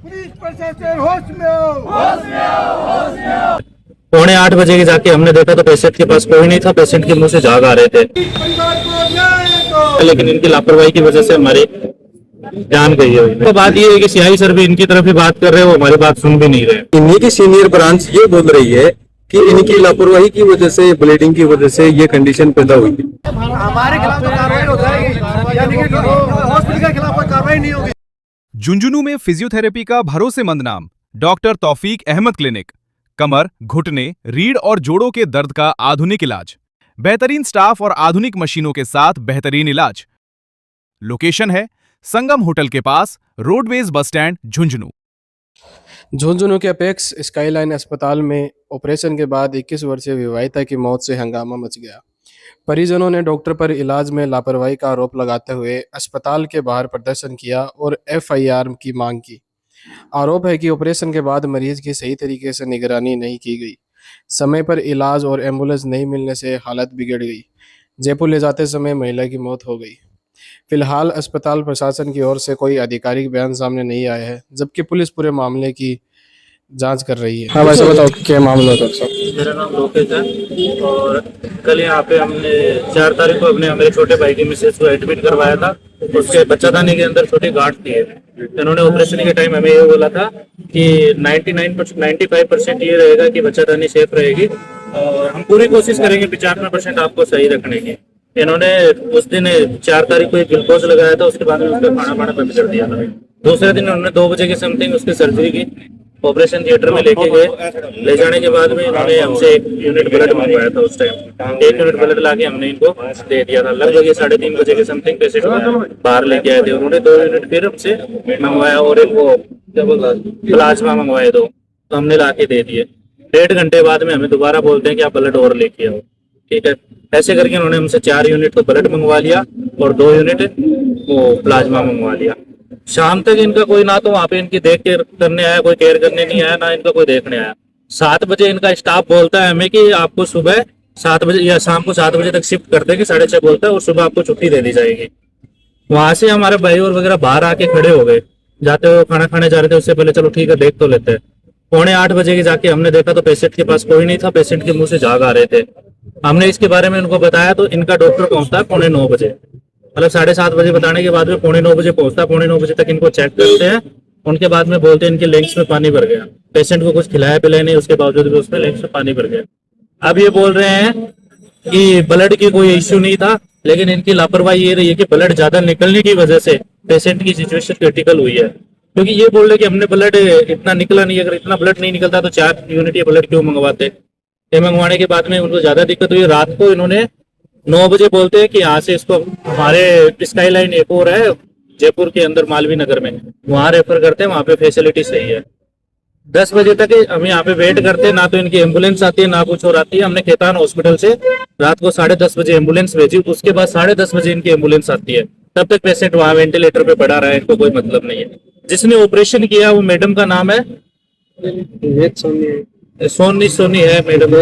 Police प्रशासन होश में हो, होश में हो, होश में हो। 7:45 के जाके हमने देखा तो पेशेंट के पास कोई नहीं था। पेशेंट के मुंह से झाग आ रहे थे, परिवार को न्याय दो। लेकिन इनकी लापरवाही की वजह से हमारी जान गई है। तो बात ये है कि सीआई सर भी इनकी तरफ ही बात कर रहे हैं, वो हमारी बात सुन भी नहीं रहे। इन्हीं की सीनियर ब्रांच ये बोल रही है कि इनकी लापरवाही की वजह से, ब्लीडिंग की वजह से ये कंडीशन पैदा हुई है। हमारे खिलाफ तो कार्रवाई हो जाएगी, यानी कि हॉस्पिटल के खिलाफ कोई कार्रवाई नहीं होगी। झुंझुनू में फिजियोथेरेपी का भरोसेमंद नाम डॉक्टर तौफीक अहमद क्लिनिक। कमर, घुटने, रीढ़ और जोड़ों के दर्द का आधुनिक इलाज, बेहतरीन स्टाफ और आधुनिक मशीनों के साथ बेहतरीन इलाज। लोकेशन है संगम होटल के पास, roadways bus stand, Jhunjhunu. Jhunjhunu के अपेक्स स्काईलाइन अस्पताल में ऑपरेशन के बाद 21 वर्षीय विवाहिता की मौत से हंगामा मच गया। परिजनों ने डॉक्टर पर इलाज में लापरवाही का आरोप लगाते हुए अस्पताल के बाहर प्रदर्शन किया और एफआईआर की मांग की। आरोप है कि ऑपरेशन के बाद मरीज की सही तरीके से निगरानी नहीं की गई, समय पर इलाज और एम्बुलेंस नहीं मिलने से हालत बिगड़ गई। जयपुर ले जाते समय महिला की मौत हो गई। फिलहाल अस्पताल प्रशासन की ओर से कोई आधिकारिक बयान सामने नहीं आया है, जबकि पुलिस पूरे मामले की जांच कर रही है। हाँ वैसे बताओ क्या मामला था सब? मेरा नाम लोकेश है और कल यहाँ पे हमने 4 तारीख को अपने मेरे छोटे भाई की मिसेज को एडमिट करवाया था। उसके बच्चादानी के अंदर छोटी गांठ थी। इन्होंने ऑपरेशन के टाइम हमें ये बोला था कि 95% ये रहेगा कि बच्चादानी सेफ रहेगी और हम पूरी कोशिश करेंगे 95% आपको सही रखने की। इन्होंने उस दिन 4 तारीख को एक ग्लूकोज लगाया था, उसके बाद में उसका खाना बंद कर दिया था। दूसरे दिन उन्होंने 2 बजे के समथिंग उसकी सर्जरी की, ऑपरेशन थिएटर में लेके गए। ले जाने के बाद में इन्होंने हमसे 1 यूनिट ब्लड मंगवाया था। उस टाइम 1 यूनिट ब्लड लाके हमने इनको दे दिया था। लगभग 3:30 बजे के समथिंग पेशेंट बाहर लेके आए थे। उन्होंने 2 यूनिट फिर हमसे मंगवाया और एक वो क्या बोला प्लाज्मा मंगवाए 2, तो हमने लाके दे दिए। 1.5 घंटे बाद में हमें दोबारा बोलते हैं कि आप ब्लड और लेके आओ। ठीक है, ऐसे करके उन्होंने हमसे 4 यूनिट तो ब्लड मंगवा लिया और 2 यूनिट वो प्लाज्मा मंगवा लिया। शाम तक इनका कोई ना तो वहाँ पे इनकी देख केयर करने आया, कोई केयर करने नहीं आया, ना इनका कोई देखने आया। 7 बजे इनका स्टाफ बोलता है हमें कि आपको सुबह 7 बजे या शाम को 7 बजे तक शिफ्ट कर देंगे, 6:30 बोलता है और सुबह आपको छुट्टी दे दी जाएगी। वहां से हमारे भाई और वगैरह बाहर आके खड़े हो गए, जाते हुए खाना खाने जा रहे थे, उससे पहले चलो ठीक है देख तो लेते हैं। 7:45 बजे के जाके हमने देखा तो पेशेंट के पास कोई नहीं था। पेशेंट के मुंह से झाग आ रहे थे। हमने इसके बारे में उनको बताया तो इनका डॉक्टर पहुंचता है 9:15 बजे, मतलब 7:30 बजे बताने के बाद में 9:15 बजे पहुंचता है। 9:15 बजे तक इनको चेक करते हैं, उनके बाद में बोलते हैं इनके लेग्स में पानी भर गया। पेशेंट को कुछ खिलाया पिलाया नहीं, उसके बावजूद भी उसमें लेग्स में पानी भर गया। अब ये बोल रहे हैं कि ब्लड की कोई इश्यू नहीं था, लेकिन इनकी लापरवाही ये रही है कि ब्लड ज्यादा निकलने की वजह से पेशेंट की सिचुएशन क्रिटिकल हुई है। क्योंकि ये बोल रहे कि हमने ब्लड इतना निकला नहीं, अगर इतना ब्लड नहीं निकलता तो 4 यूनिट ये ब्लड क्यों मंगवाते। ये मंगवाने के बाद में उनको ज्यादा दिक्कत हुई। रात को इन्होंने 9 बजे बोलते हैं कि यहाँ से इसको हमारे स्काईलाइन एक और है जयपुर के अंदर मालवीय नगर में, वहां रेफर करते हैं, वहां पे फैसिलिटी सही है। 10 बजे तक हम यहाँ पे वेट करते हैं, ना तो इनकी एम्बुलेंस आती है ना कुछ और आती है। हमने खेतान हॉस्पिटल से रात को 10:30 बजे एम्बुलेंस भेजी, उसके बाद 10:30 बजे इनकी एम्बुलेंस आती है। तब तक पेशेंट वहां वेंटिलेटर पे पड़ा रहा है, इनको कोई मतलब नहीं है। जिसने ऑपरेशन किया वो मैडम का नाम है सोनी है मैडम,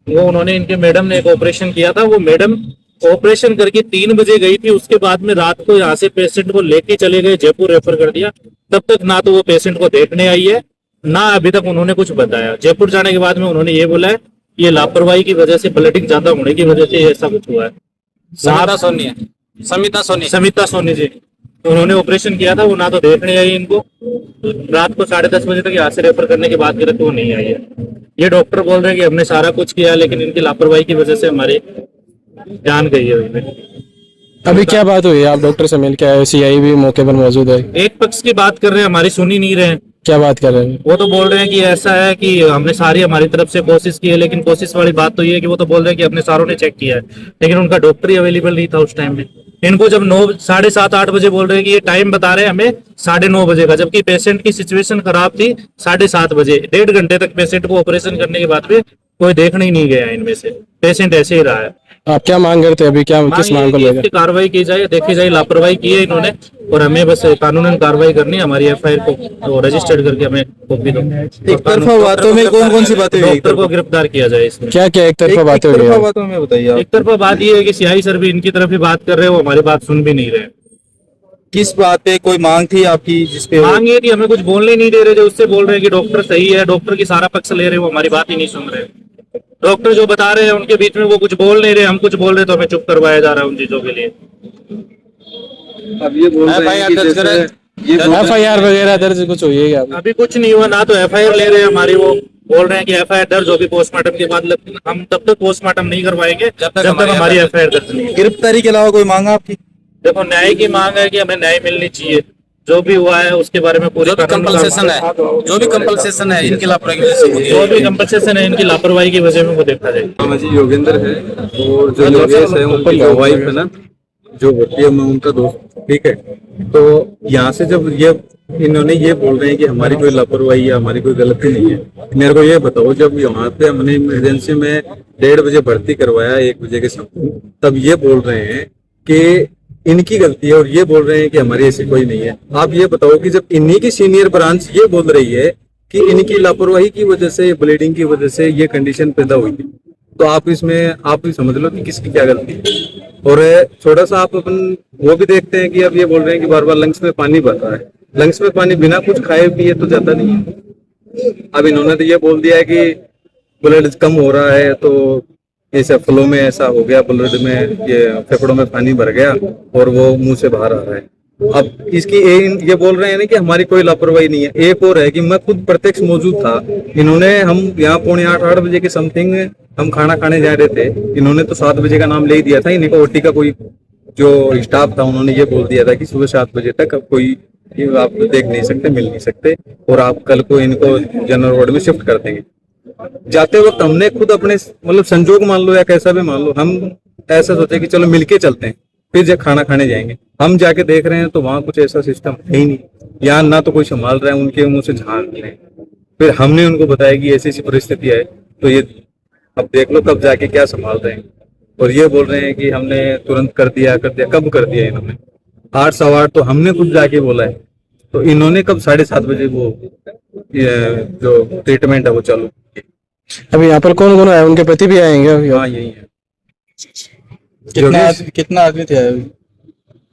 वो उन्होंने इनके मैडम ने एक ऑपरेशन किया था। वो मैडम ऑपरेशन करके 3 बजे गई थी, उसके बाद में रात को यहाँ से पेशेंट को लेके चले गए, जयपुर रेफर कर दिया। तब तक ना तो वो पेशेंट को देखने आई है, ना अभी तक उन्होंने कुछ बताया। जयपुर जाने के बाद में उन्होंने ये बोला है ये लापरवाही की वजह से, ब्लीडिंग ज्यादा होने की वजह से ऐसा कुछ हुआ है। समिता सोनी जी, उन्होंने ऑपरेशन किया था, वो ना तो देखने आई इनको। रात को 10:30 बजे तक यहाँ से रेफर करने के बाद वो नहीं आई है। ये डॉक्टर बोल रहे हैं कि हमने सारा कुछ किया, लेकिन इनकी लापरवाही की वजह से हमारी जान गई है। अभी क्या बात हुई? आप डॉक्टर से मिल के आए, सीआई भी मौके पर मौजूद है। एक पक्ष की बात कर रहे हैं, हमारी सुन ही नहीं रहे हैं। क्या बात कर रहे हैं? वो तो बोल रहे हैं कि ऐसा है कि हमने सारी हमारी तरफ से कोशिश की है, लेकिन कोशिश वाली बात तो ये है कि वो तो बोल रहे हैं कि अपने सारों ने चेक किया है, लेकिन उनका डॉक्टर ही अवेलेबल नहीं था उस टाइम में। इनको जब 7:30-8 बजे बोल रहे हैं कि ये टाइम बता रहे हैं हमें 9:30 बजे का, जबकि पेशेंट की सिचुएशन खराब थी। 7:30 बजे 1.5 घंटे तक पेशेंट को ऑपरेशन करने के बाद में कोई देखने ही नहीं गया इनमें से, पेशेंट ऐसे ही रहा है। आप क्या मांग करते हैं अभी? क्या किस मांग को लेकर कार्रवाई की जाए, देखी जाए। लापरवाही की है इन्होंने और हमें बस कानूनन कार्रवाई करनी है। हमारी एफआईआर को रजिस्टर्ड करके हमें कॉपी दो। एक तरफा बातों में कौन कौन सी बातें हुई? डॉक्टर को गिरफ्तार किया जाए इसमें। क्या क्या एक तरफा बातें हुई? बातों में बताइए। एक तरफा बात ये है कि सीआई सर भी इनकी तरफ ही बात कर रहे हैं, वो हमारी बात सुन भी नहीं रहे। किस बात पे कोई मांग थी आपकी जिसपे मांग ये थी, हमें कुछ बोलने नहीं दे रहे, जो उससे बोल रहे हैं कि डॉक्टर सही है, डॉक्टर की सारा पक्ष ले रहे हैं, वो हमारी बात ही नहीं सुन रहे। डॉक्टर जो बता रहे हैं उनके बीच में वो कुछ बोल नहीं रहे, हम कुछ बोल रहे तो हमें चुप करवाया जा रहा है उन चीजों के लिए। अब ये बोल रहे हैं कि जैसे ये FIR वगैरह दर्ज कुछ हुई है क्या? अभी कुछ नहीं हुआ, ना तो FIR ले रहे हैं हमारी, वो बोल रहे हैं कि FIR दर्ज होगी पोस्टमार्टम के बाद, लेकिन हम तब तक पोस्टमार्टम नहीं करवाएंगे जब तक हमारी FIR दर्ज नहीं है। गिरफ्तारी के अलावा कोई मांग आपकी? देखो, न्याय की मांग है कि हमें न्याय मिलनी चाहिए, जो भी हुआ है उसके बारे में पूरी कंपलसेशन है, जो भी कंपलसेशन है इनकी लापरवाही की वजह से हुई है। जो भी कंपलसेशन है इनकी लापरवाही की वजह में वो देखा जाए। हाँ जी, योगेंद्र है और जो योगेश है उनकी वाइफ है ना, जो होती है, मैं उनका दोस्त, ठीक है। तो यहाँ से जब ये इन्होंने ये बोल रहे हैं कि हमारी कोई लापरवाही या हमारी कोई गलती नहीं है, मेरे को ये बताओ, जब यहाँ पे हमने इमरजेंसी में 1:30 बजे भर्ती करवाया 1 बजे के समय, तब ये बोल रहे हैं कि इनकी गलती है और ये बोल रहे हैं कि हमारी ऐसी कोई नहीं है। आप ये बताओ कि जब इन्हीं की सीनियर ब्रांच ये बोल रही है कि इनकी लापरवाही की वजह से, ब्लीडिंग की वजह से ये कंडीशन पैदा हुई थी, तो आप इसमें आप भी समझ लो कि किसकी क्या गलती है। और थोड़ा सा आप अपन वो भी देखते हैं कि अब ये बोल रहे हैं कि बार बार लंग्स में पानी भर रहा है। लंग्स में पानी बिना कुछ खाए पिए तो जाता नहीं है। अब इन्होंने तो ये बोल दिया है कि ब्लड कम हो रहा है, तो ऐसा फ्लो में ऐसा हो गया, ब्लड में ये फेफड़ों में पानी भर गया और वो मुंह से बाहर आ रहा है। अब इसकी ये बोल रहे हैं ना कि हमारी कोई लापरवाही नहीं है। एक और है कि मैं खुद प्रत्यक्ष मौजूद था, इन्होंने, हम यहाँ 7:45 बजे के समथिंग हम खाना खाने जा रहे थे, इन्होंने तो 7 बजे का नाम ले ही दिया था। इन्हीं को OT का कोई जो स्टाफ था उन्होंने ये बोल दिया था कि सुबह 7 बजे तक अब कोई आप देख नहीं सकते, मिल नहीं सकते, और आप कल को इनको जनरल वार्ड में शिफ्ट कर देंगे। जाते वक्त हमने खुद अपने मतलब संजोग मान लो या कैसा भी मान लो, हम ऐसा सोचे कि चलो मिलके चलते हैं, फिर जब खाना खाने जाएंगे। हम जाके देख रहे हैं तो वहां कुछ ऐसा सिस्टम है ही नहीं, यहाँ ना तो कोई संभाल रहा है, उनके मुंह से झांक रहे हैं। फिर हमने उनको बताया कि ऐसी ऐसी परिस्थिति है, तो ये अब देख लो कब जाके क्या संभाल रहे हैं। और ये बोल रहे हैं कि हमने तुरंत कर दिया। कब कर दिया इन्होंने? 8, 8:15 तो हमने खुद जाके बोला है, तो इन्होंने कब 7:30 बजे वो जो ट्रीटमेंट है वो चालू। अभी यहाँ पर कौन कौन आया? उनके पति भी आएंगे अभी? हाँ, यही है। कितना आदमी थे अभी?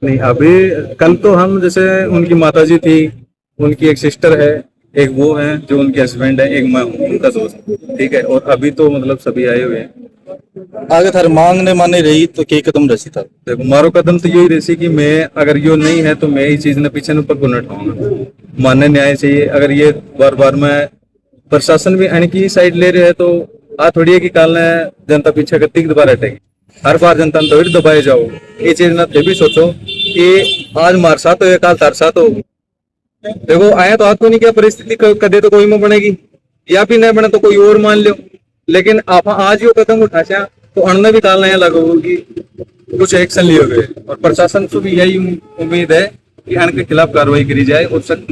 नहीं, अभी कल तो हम, जैसे उनकी माताजी थी, उनकी एक सिस्टर है, एक वो है जो उनके हस्बैंड है, एक मैं हूँ उनका दोस्त, ठीक है। और अभी तो मतलब सभी आए हुए हैं। आगे थार मांग ने माने रही तो के कदम रसी था? देखो, मारो कदम तो यही रहसी कि मैं, अगर यो नहीं है तो मैं ही चीज ने पीछे ऊपर को न उठाऊंगा। मानने न्याय चाहिए। अगर ये बार बार मैं प्रशासन भी इनकी साइड ले रहे हैं तो आ थोड़ी है कि कल जनता पीछे करती दोबारा हटेगी। हर बार जनता ने थोड़ी दबाए जाओ। ये चीज ना भी सोचो कि आज मार साथ हो कल तार साथ हो। देखो, आया तो आपको नहीं क्या परिस्थिति कदे तो कोई में बनेगी, या फिर नहीं बने तो कोई और मान लो, लेकिन आप आज यो कदम उठाचा तो अन्न भी काल नया लागू होगी, कुछ एक्शन लिए हुए। और प्रशासन से भी यही उम्मीद है कि इनके खिलाफ कार्रवाई करी जाए और सख्त